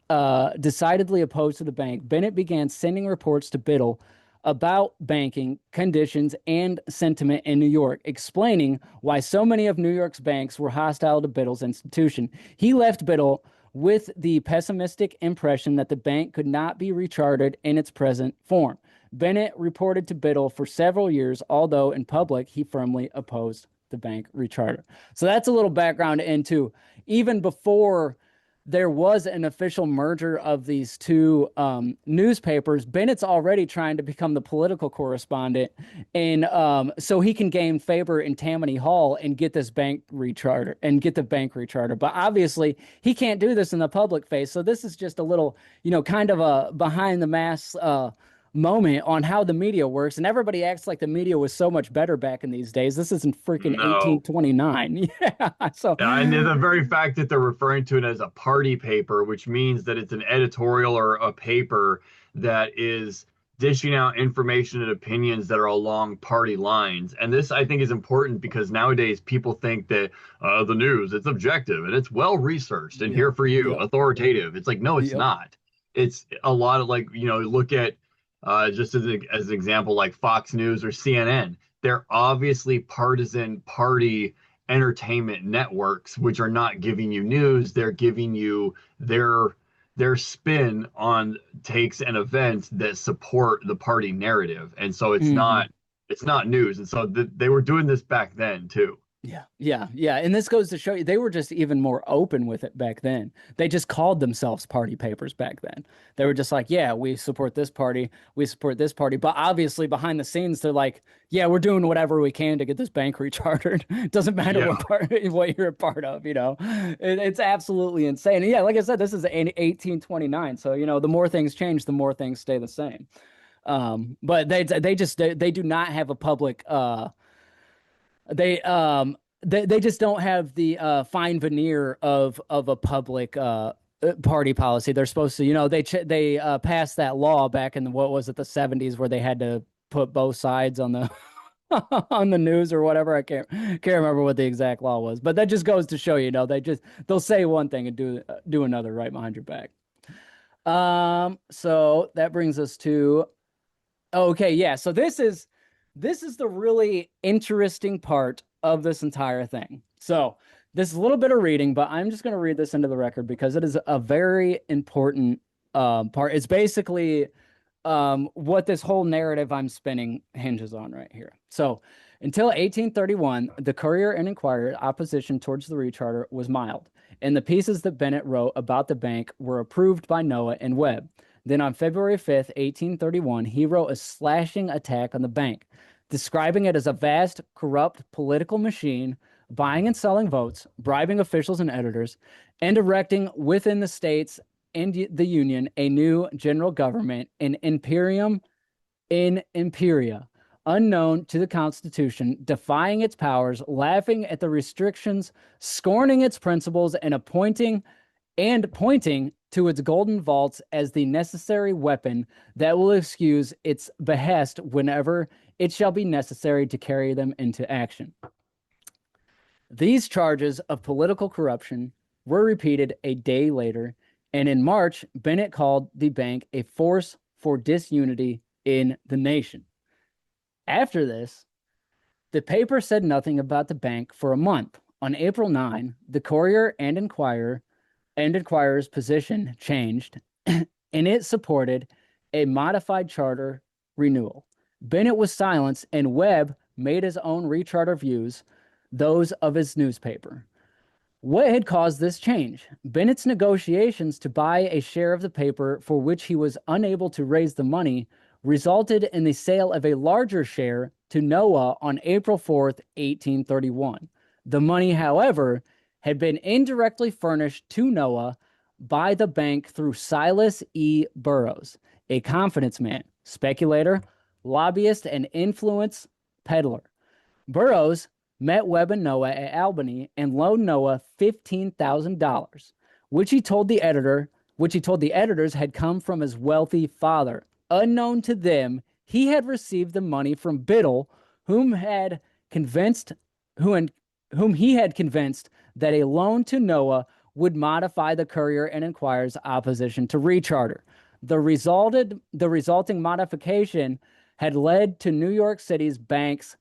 decidedly opposed to the bank, Bennett began sending reports to Biddle about banking conditions and sentiment in New York, explaining why so many of New York's banks were hostile to Biddle's institution. He left Biddle with the pessimistic impression that the bank could not be rechartered in its present form. Bennett reported to Biddle for several years, although in public he firmly opposed the bank recharter. So that's a little background into even before there was an official merger of these two newspapers, Bennett's already trying to become the political correspondent, and so he can gain favor in Tammany Hall and get this bank recharter and get the bank recharter. But obviously, he can't do this in the public face. So this is just a little, kind of a behind the mask moment on how the media works, and everybody acts like the media was so much better back in these days. This isn't freaking 1829. Yeah. So and the very fact that they're referring to it as a party paper, which means that it's an editorial or a paper that is dishing out information and opinions that are along party lines. And this, I think, is important because nowadays people think that the news, it's objective and it's well researched and here for you, authoritative. It's like, no, it's not. It's a lot of look at just as an example, like Fox News or CNN. They're obviously partisan party entertainment networks, which are not giving you news. They're giving you their spin on takes and events that support the party narrative. And so it's not news. And so they were doing this back then too. Yeah. And this goes to show you they were just even more open with it back then. They just called themselves party papers back then. They were just like, yeah, we support this party, we support this party. But obviously behind the scenes, they're like, yeah, we're doing whatever we can to get this bank rechartered. It doesn't matter what you're a part of, It's absolutely insane. And yeah, like I said, this is 1829. So, the more things change, the more things stay the same. But they do not have a public they just don't have the fine veneer of a public party policy. They're supposed to, they passed that law back in the 70s where they had to put both sides on the on the news or whatever. I can't remember what the exact law was, but that just goes to show they'll say one thing and do another right behind your back. So that brings us to so this is the really interesting part of this entire thing. So this is a little bit of reading, but I'm just going to read this into the record because it is a very important part. It's basically what this whole narrative I'm spinning hinges on right here. So until 1831, the Courier and Enquirer opposition towards the recharter was mild, and the pieces that Bennett wrote about the bank were approved by Noah and Webb. Then on February 5th, 1831, he wrote a slashing attack on the bank, describing it as a vast, corrupt political machine, buying and selling votes, bribing officials and editors, and erecting within the states and the Union a new general government, an imperium in imperia, unknown to the Constitution, defying its powers, laughing at the restrictions, scorning its principles, and pointing to its golden vaults as the necessary weapon that will excuse its behest whenever it shall be necessary to carry them into action. These charges of political corruption were repeated a day later, and in March, Bennett called the bank a force for disunity in the nation. After this, the paper said nothing about the bank for a month, On April 9, the Courier and Enquirer's position changed, and it supported a modified charter renewal. Bennett was silenced, and Webb made his own recharter views, those of his newspaper. What had caused this change? Bennett's negotiations to buy a share of the paper for which he was unable to raise the money resulted in the sale of a larger share to Noah on April 4th, 1831. The money, however, had been indirectly furnished to Noah by the bank through Silas E. Burroughs, a confidence man, speculator, lobbyist, and influence peddler. Burroughs met Webb and Noah at Albany and loaned Noah $15,000, which he told the editors had come from his wealthy father. Unknown to them, he had received the money from Biddle, whom he had convinced that a loan to Noah would modify the Courier and Enquirer's opposition to recharter. The resulting modification had led to New York City's banks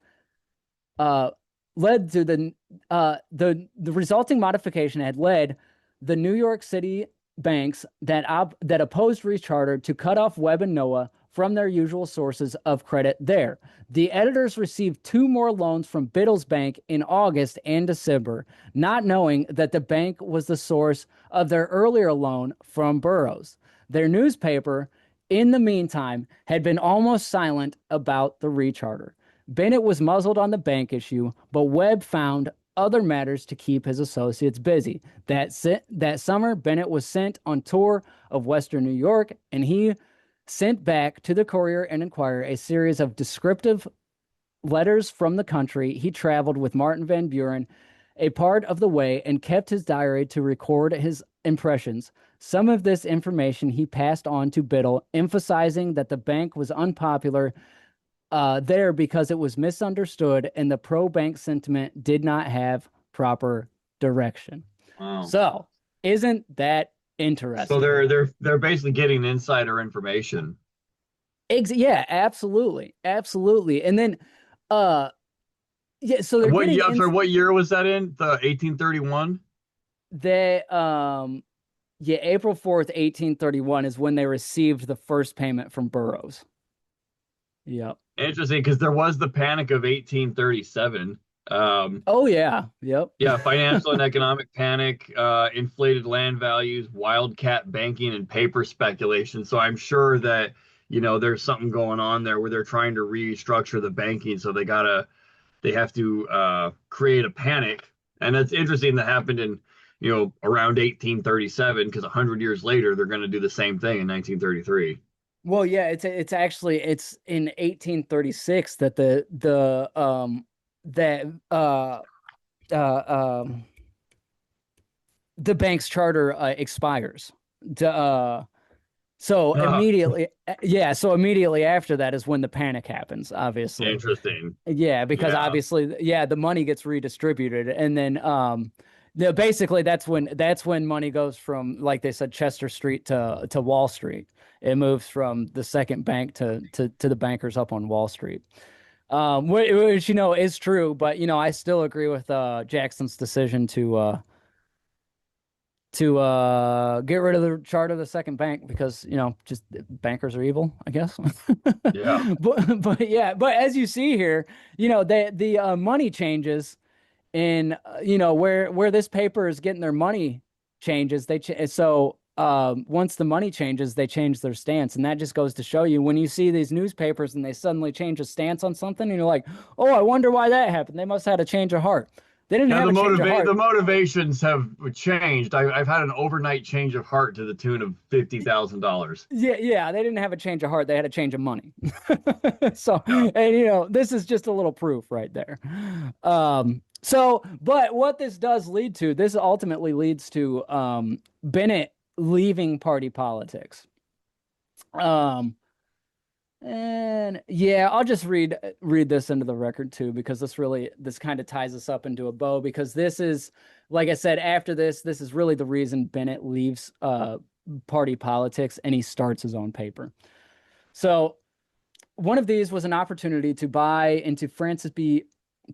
led to the resulting modification had led the New York City banks that opposed recharter to cut off Webb and Noah from their usual sources of credit there. The editors received 2 more loans from Biddle's bank in August and December, not knowing that the bank was the source of their earlier loan from Burroughs. Their newspaper, in the meantime, had been almost silent about the recharter. Bennett was muzzled on the bank issue, but Webb found other matters to keep his associates busy. That summer, Bennett was sent on tour of Western New York, and he sent back to the Courier and Enquirer a series of descriptive letters from the country he traveled with Martin Van Buren a part of the way and kept his diary to record his impressions. Some of this information he passed on to Biddle, emphasizing that the bank was unpopular there because it was misunderstood and the pro-bank sentiment did not have proper direction. Wow. So, isn't that interesting? So they're basically getting insider information. Yeah, absolutely, absolutely. And then, yeah. So they're What getting year? Sorry, what year was that in? The 1831. Yeah, April 4th, 1831 is when they received the first payment from Burroughs. Yep. Interesting, because there was the Panic of 1837. Oh yeah, yep. Yeah, financial and economic panic, inflated land values, wildcat banking, and paper speculation. So I'm sure that, there's something going on there where they're trying to restructure the banking. So they have to create a panic. And it's interesting that happened in, around 1837, because 100 years later, they're going to do the same thing in 1933. Well, yeah, it's in 1836 that the bank's charter expires. So immediately after that is when the panic happens, obviously. Interesting. Yeah, because obviously, the money gets redistributed, and then basically that's when money goes from, like they said, Chester Street to Wall Street. It moves from the second bank to the bankers up on Wall Street. Which is true, but I still agree with Jackson's decision to get rid of the charter of the second bank because just bankers are evil, I guess. Yeah. but as you see here, the money changes in where this paper is getting their money changes. Once the money changes, they change their stance. And that just goes to show you when you see these newspapers and they suddenly change a stance on something, and you're like, oh, I wonder why that happened. They must have had a change of heart. They didn't have a change of heart. The motivations have changed. I've had an overnight change of heart to the tune of $50,000. Yeah, they didn't have a change of heart. They had a change of money. And this is just a little proof right there. But what this does lead to, this ultimately leads to Bennett leaving party politics. And yeah, I'll just read this into the record too, because this kind of ties us up into a bow, because this is, like I said, after this is really the reason Bennett leaves party politics and he starts his own paper. So one of these was an opportunity to buy into Francis B.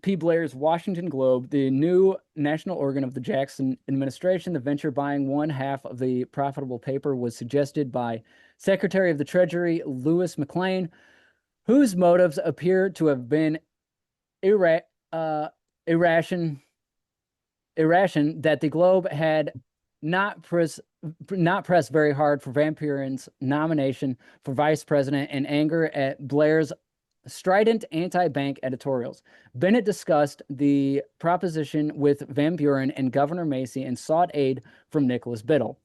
P. Blair's Washington Globe, the new national organ of the Jackson administration. The venture buying one half of the profitable paper was suggested by Secretary of the Treasury Lewis McLean, whose motives appear to have been ira- uh, irration that the Globe had not press not pressed very hard for Van Buren's nomination for vice president and anger at Blair's strident anti-bank editorials. Bennett discussed the proposition with Van Buren and Governor Macy and sought aid from Nicholas Biddle.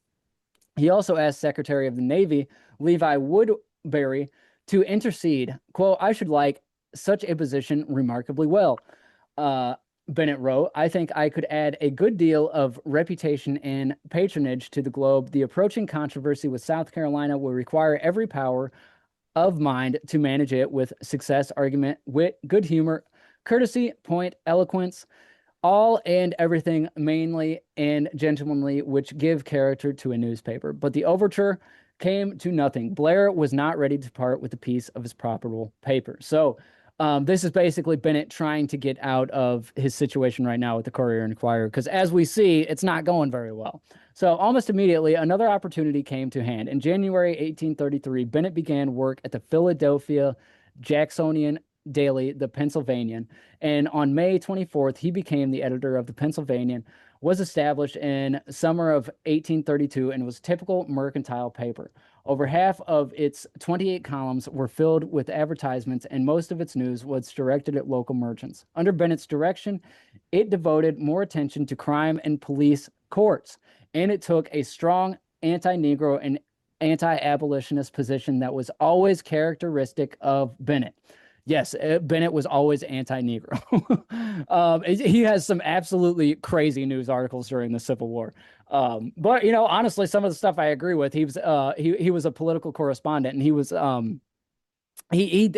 He also asked Secretary of the Navy Levi Woodbury to intercede. Quote, I should like such a position remarkably well. Bennett wrote, I think I could add a good deal of reputation and patronage to the Globe. The approaching controversy with South Carolina will require every power of mind to manage it with success, argument, wit, good humor, courtesy, point, eloquence, all and everything mainly and gentlemanly, which give character to a newspaper. But the overture came to nothing. Blair was not ready to part with a piece of his profitable paper. So this is basically Bennett trying to get out of his situation right now with the Courier and Enquirer, because as we see, it's not going very well. So almost immediately, another opportunity came to hand. In January 1833, Bennett began work at the Philadelphia Jacksonian Daily, the Pennsylvanian, and on May 24th, he became the editor of the Pennsylvanian, was established in summer of 1832, and was a typical mercantile paper. Over half of its 28 columns were filled with advertisements, and most of its news was directed at local merchants. Under Bennett's direction, it devoted more attention to crime and police courts, and it took a strong anti-Negro and anti-abolitionist position that was always characteristic of Bennett. Yes, Bennett was always anti-Negro. He has some absolutely crazy news articles during the Civil War. But you know, honestly, some of the stuff I agree with. He was a political correspondent, and he was he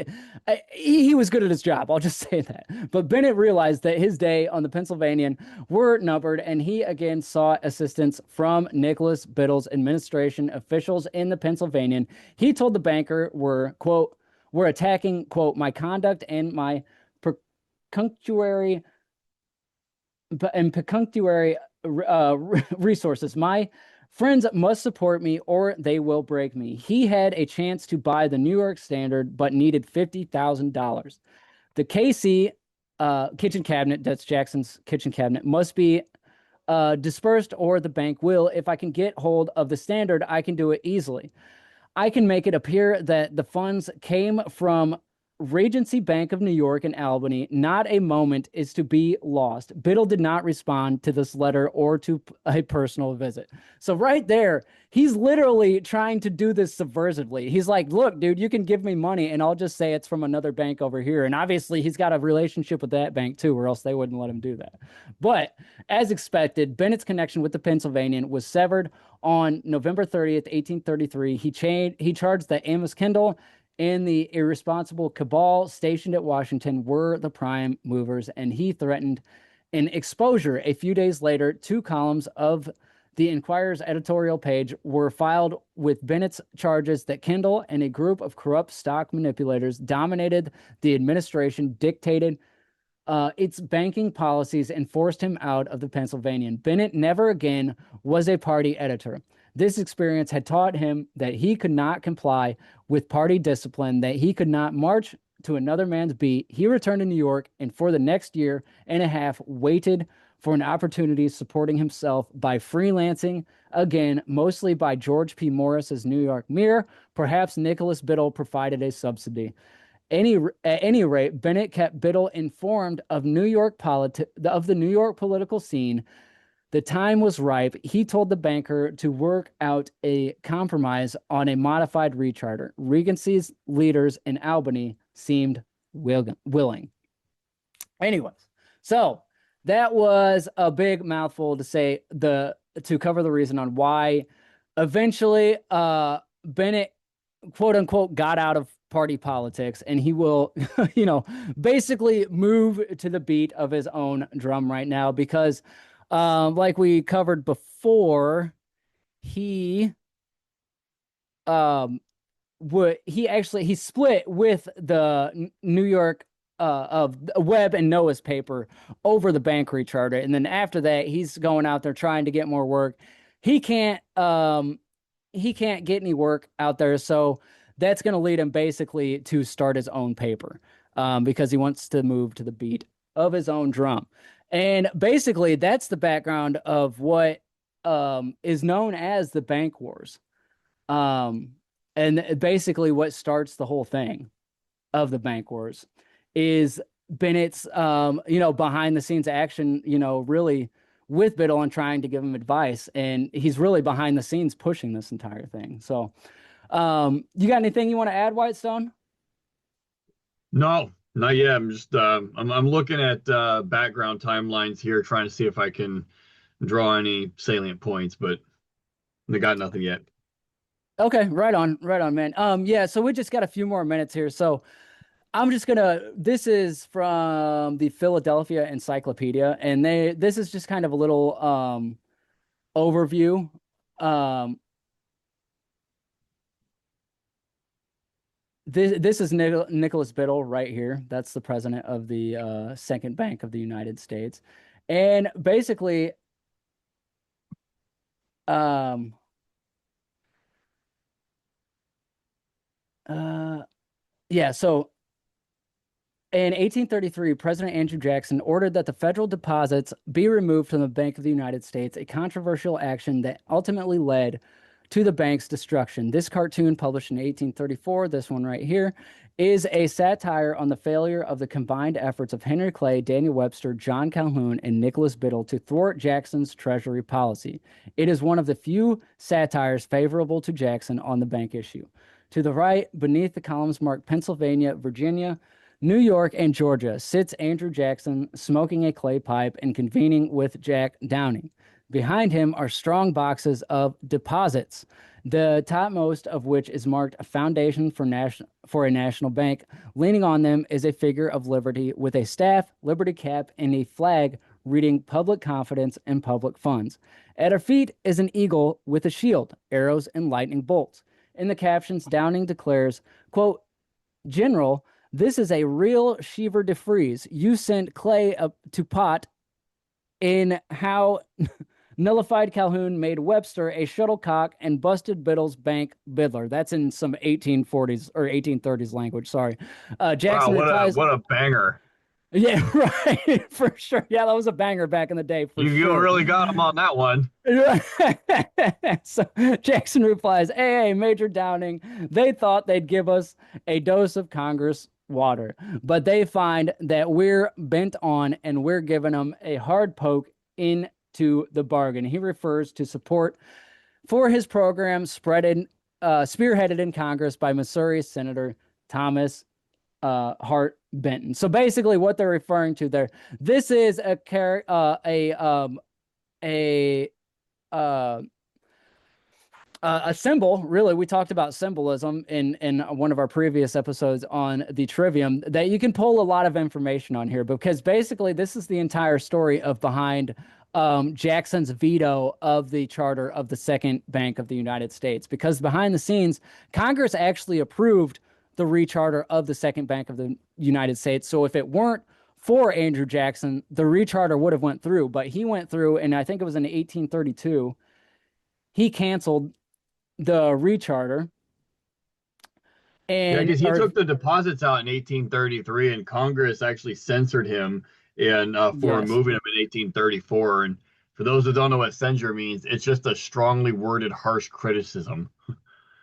was good at his job. I'll just say that. But Bennett realized that his day on the Pennsylvanian were numbered, and he again sought assistance from Nicholas Biddle's administration officials in the Pennsylvanian. He told the banker quote, we're attacking, quote, my conduct and my pecuniary resources. My friends must support me or they will break me. He had a chance to buy the New York Standard, but needed $50,000. The KC kitchen cabinet, that's Jackson's kitchen cabinet, must be dispersed or the bank will. If I can get hold of the Standard, I can do it easily. I can make it appear that the funds came from Regency Bank of New York and Albany. Not a moment is to be lost. Biddle did not respond to this letter or to a personal visit. So right there, he's literally trying to do this subversively. He's like, look, dude, you can give me money and I'll just say it's from another bank over here. And obviously he's got a relationship with that bank too, or else they wouldn't let him do that. But as expected, Bennett's connection with the Pennsylvanian was severed on November 30th, 1833. He charged that Amos Kendall and the irresponsible cabal stationed at Washington were the prime movers, and he threatened an exposure. A few days later, 2 columns of the Enquirer's editorial page were filed with Bennett's charges that Kendall and a group of corrupt stock manipulators dominated the administration, dictated its banking policies, and forced him out of the Pennsylvanian. Bennett never again was a party editor. This experience had taught him that he could not comply with party discipline, that he could not march to another man's beat. He returned to New York and for the next year and a half waited for an opportunity, supporting himself by freelancing, again, mostly by George P. Morris's New York Mirror. Perhaps Nicholas Biddle provided a subsidy. At any rate, Bennett kept Biddle informed of the New York political scene. The time was ripe. He told the banker to work out a compromise on a modified recharter. Regency's leaders in Albany seemed willing. Anyways, so that was a big mouthful to cover the reason on why eventually Bennett, quote unquote, got out of party politics, and he will, basically move to the beat of his own drum right now, because like we covered before, he split with the New York of Webb and Noah's paper over the bank recharter, and then after that, he's going out there trying to get more work. He can't he can't get any work out there, so that's going to lead him basically to start his own paper, because he wants to move to the beat of his own drum. And basically, that's the background of what is known as the bank wars. Um, and basically, what starts the whole thing of the bank wars is Bennett's, behind the scenes action, really with Biddle and trying to give him advice. And he's really behind the scenes pushing this entire thing. So, you got anything you want to add, Whitestone? No, not yet. I'm just I'm looking at background timelines here, trying to see if I can draw any salient points, but they got nothing yet. Okay, right on, man. Yeah, so we just got a few more minutes here. So I'm just gonna, this is from the Philadelphia Encyclopedia, and this is just kind of a little overview. Um, this is Nicholas Biddle right here. That's the president of the Second Bank of the United States. And basically, um, yeah, so in 1833, President Andrew Jackson ordered that the federal deposits be removed from the Bank of the United States, a controversial action that ultimately led to the bank's destruction. This cartoon, published in 1834, this one right here, is a satire on the failure of the combined efforts of Henry Clay, Daniel Webster, John Calhoun, and Nicholas Biddle to thwart Jackson's Treasury policy. It is one of the few satires favorable to Jackson on the bank issue. To the right, beneath the columns marked Pennsylvania, Virginia, New York, and Georgia, sits Andrew Jackson smoking a clay pipe and convening with Jack Downing. Behind him are strong boxes of deposits, the topmost of which is marked a foundation for a national bank. Leaning on them is a figure of liberty with a staff, liberty cap, and a flag reading public confidence and public funds. At her feet is an eagle with a shield, arrows, and lightning bolts. In the captions, Downing declares, quote, "General, this is a real Chevre de frise. You sent Clay up to pot in how nullified Calhoun made Webster a shuttlecock and busted Biddle's bank biddler." That's in some 1840s or 1830s language. Sorry. Jackson Wow, replies, what a banger! yeah, right, for sure. Yeah, that was a banger back in the day, for You sure. really got him on that one. So Jackson replies, "Hey, Major Downing, they thought they'd give us a dose of Congress water, but they find that we're bent on and we're giving them a hard poke into the bargain." He refers to support for his program spearheaded in Congress by Missouri Senator Thomas Hart Benton. So basically, what they're referring to there, this is uh, a symbol. Really, we talked about symbolism in one of our previous episodes on the Trivium, that you can pull a lot of information on here, because basically this is the entire story of behind Jackson's veto of the charter of the Second Bank of the United States. Because behind the scenes, Congress actually approved the recharter of the Second Bank of the United States. So if it weren't for Andrew Jackson, the recharter would have went through. But he went through, and I think it was in 1832, he canceled the recharter. Yeah, And because he took the deposits out in 1833, and Congress actually censored him for yes. removing them in 1834. And for those that don't know what censure means, it's just a strongly worded, harsh criticism.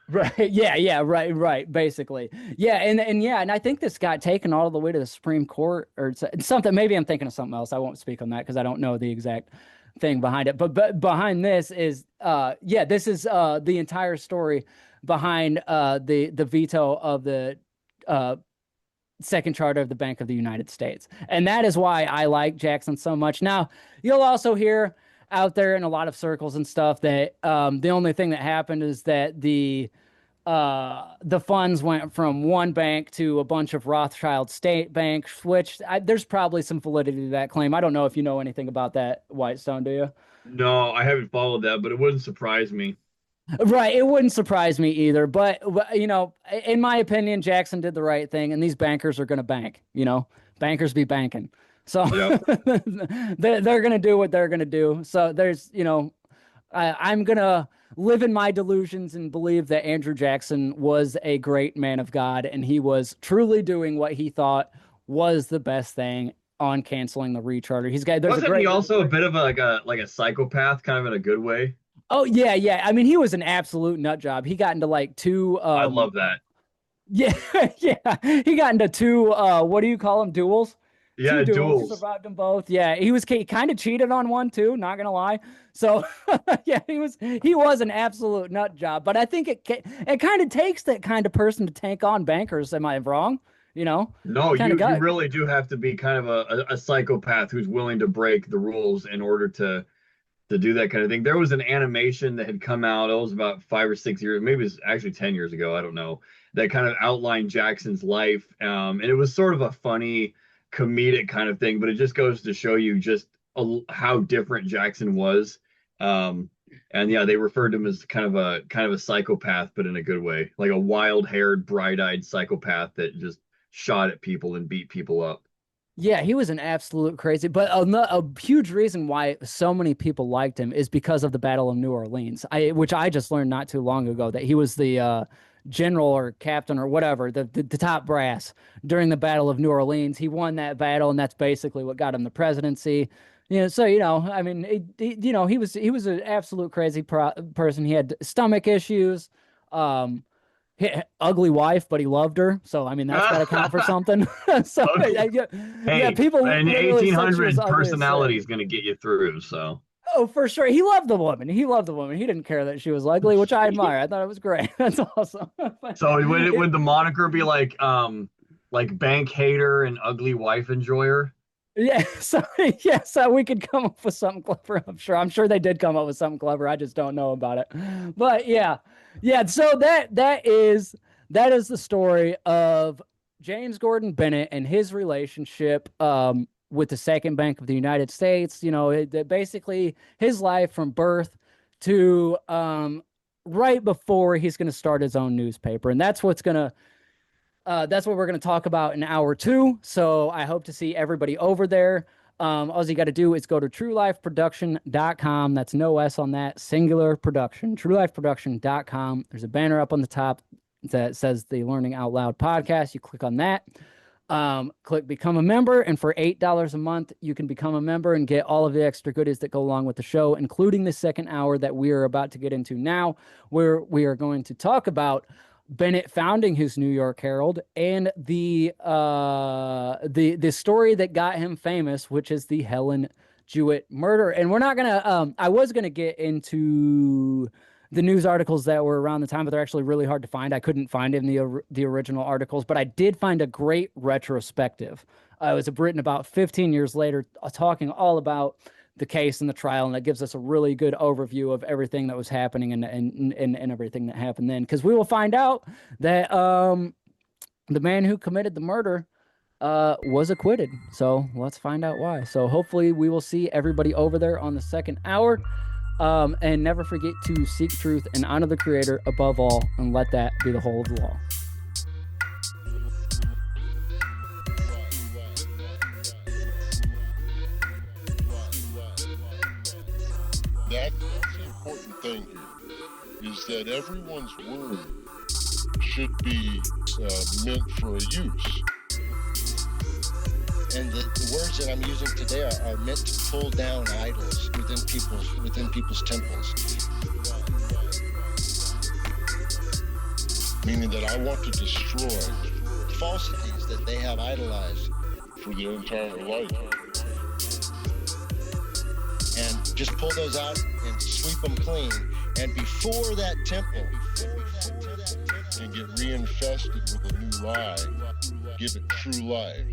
Right. Yeah. Right. Basically. Yeah. And I think this got taken all the way to the Supreme Court or something. Maybe I'm thinking of something else. I won't speak on that because I don't know the exact thing behind it. But behind this is, this is the entire story behind the veto of the second charter of the Bank of the United States. And that is why I like Jackson so much. Now, you'll also hear out there in a lot of circles and stuff that the only thing that happened is that the funds went from one bank to a bunch of Rothschild state banks, which there's probably some validity to that claim. I don't know if you know anything about that, Whitestone, do you? No, I haven't followed that, but it wouldn't surprise me. Right. It wouldn't surprise me either. But, in my opinion, Jackson did the right thing, and these bankers are going to bank, bankers be banking. So Yep. they're going to do what they're going to do. So there's, I'm going to live in my delusions and believe that Andrew Jackson was a great man of God, and he was truly doing what he thought was the best thing on canceling the recharter. Wasn't he also a bit of a psychopath, kind of in a good way? Oh yeah, yeah. I mean, he was an absolute nut job. He got into like two I love that. yeah, yeah. He got into two what do you call them? Duels? Two Yeah, duels, duels. survived them both. Yeah, he kind of cheated on one too, not gonna lie. So yeah, he was an absolute nut job. But I think it kind of takes that kind of person to tank on bankers. Am I wrong? No, Kind you of you got really do have to be kind of a psychopath who's willing to break the rules in order to do that kind of thing. There was an animation that had come out, it was about 5 or 6 years, maybe it's actually 10 years ago, I don't know, that kind of outlined Jackson's life. And it was sort of a funny, comedic kind of thing, but it just goes to show you just how different Jackson was. And yeah, they referred to him as kind of a psychopath, but in a good way, like a wild-haired, bright-eyed psychopath that just shot at people and beat people up. Yeah, he was an absolute crazy. But a huge reason why so many people liked him is because of the Battle of New Orleans, which I just learned not too long ago that he was the general or captain or whatever, the top brass during the Battle of New Orleans. He won that battle, and that's basically what got him the presidency. So I mean, he was an absolute crazy person. He had stomach issues. Um, Ugly wife, but he loved her. So I mean, that's got to count for something. So Okay. yeah, yeah, Hey, people an literally said she was 1800 ugly as personality sin. is going to get you through. So, Oh, for sure. He loved the woman. He loved the woman. He didn't care that she was ugly, which I admire. I thought it was great. That's awesome. so would the moniker be like bank hater and ugly wife enjoyer? Yeah, so yeah, so we could come up with something clever. I'm sure they did come up with something clever. I just don't know about it. But yeah, yeah. So that is the story of James Gordon Bennett and his relationship with the Second Bank of the United States. Basically his life from birth to right before he's going to start his own newspaper, and that's what we're going to talk about in hour two. So I hope to see everybody over there. All you got to do is go to truelifeproduction.com. That's no S on that, singular production, truelifeproduction.com. There's a banner up on the top that says the Learning Out Loud podcast. You click on that, click become a member. And for $8 a month, you can become a member and get all of the extra goodies that go along with the show, including the second hour that we are about to get into now, where we are going to talk about Bennett founding his New York Herald and the story that got him famous, which is the Helen Jewett murder. And we're not gonna I was gonna get into the news articles that were around the time, but they're actually really hard to find. I couldn't find in the original articles, but I did find a great retrospective. It was written about 15 years later, talking all about the case and the trial, and that gives us a really good overview of everything that was happening and everything that happened then. Because we will find out that the man who committed the murder was acquitted. So let's find out why. So hopefully we will see everybody over there on the second hour. And never forget to seek truth and honor the Creator above all, and let that be the whole of the law. That's the important thing here, is that everyone's word should be meant for a use. And the words that I'm using today are meant to pull down idols within people's temples. Meaning that I want to destroy Falsities that they have idolized. for their entire life. And just pull those out and sweep them clean. And before that temple, And get reinfested with a new lie. Give it true life.